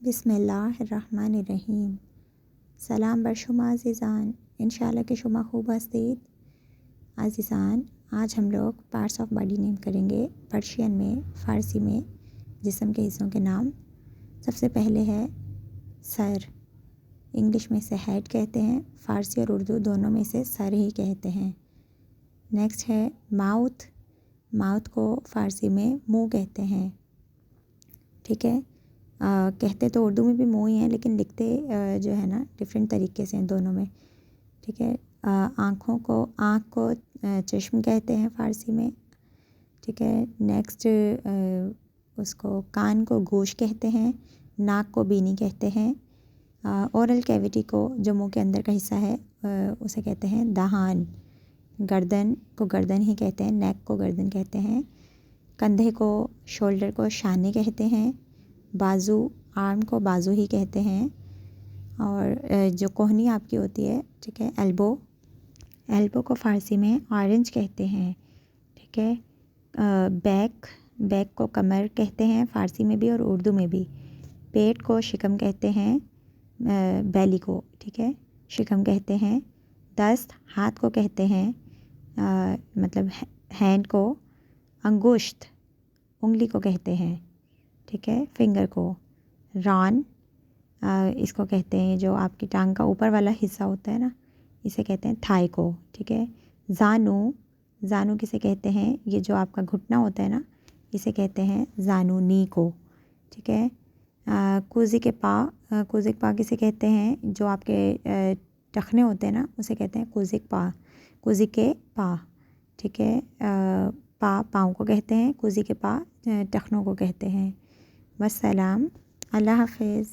बिस्मिल्लाहिर्रहमानिर्रहीम। सलाम बर शुमा अज़ीज़ान, इंशाल्लाह के शुमा खूब हस्तीद। अज़ीज़ान, आज हम लोग पार्ट्स ऑफ बॉडी नेम करेंगे पर्शियन में, फ़ारसी में जिस्म के हिस्सों के नाम। सबसे पहले है सर, इंग्लिश में इसे हेड कहते हैं, फ़ारसी और उर्दू दोनों में इसे सर ही कहते हैं। नेक्स्ट है माउथ, माउथ को फ़ारसी में मुँह कहते हैं। ठीक है, कहते तो उर्दू में भी मुँह ही हैं, लेकिन लिखते जो है ना डिफरेंट तरीके से हैं दोनों में। ठीक है, आँख को चश्म कहते हैं फ़ारसी में। ठीक है, नेक्स्ट उसको कान को गोश कहते हैं, नाक को बीनी कहते हैं। ओरल कैविटी को जो मुंह के अंदर का हिस्सा है उसे कहते हैं दहान। गर्दन को गर्दन ही कहते हैं, नेक को गर्दन कहते हैं। कंधे को, शोल्डर को शाने कहते हैं। बाजू, आर्म को बाजू ही कहते हैं। और जो कोहनी आपकी होती है, ठीक है, एल्बो, एल्बो को फ़ारसी में ऑरेंज कहते हैं। ठीक है, बैक, बैक को कमर कहते हैं फ़ारसी में भी और उर्दू में भी। पेट को शिकम कहते हैं, बेली को, ठीक है, शिकम कहते हैं। दस्त, हाथ को कहते हैं, मतलब हैंड को। अंगुश्त, उंगली को कहते हैं। ठीक है, फिंगर को। रान, इसको कहते हैं जो आपकी टांग का ऊपर वाला हिस्सा होता है ना, इसे कहते हैं थाई को। ठीक है, जानू, जानू किसे कहते हैं, ये जो आपका घुटना होता है ना, इसे कहते हैं जानू, नी को। ठीक है, कूजी के पा, कूजी के पा किसे कहते हैं, जो आपके टखने होते हैं ना, उसे कहते हैं कूजी के पा, कूजी के पा। ठीक है, पाँव को कहते हैं, कूजी के पा टखनों को कहते हैं। वस्सलाम, अल्लाह हाफ़िज़।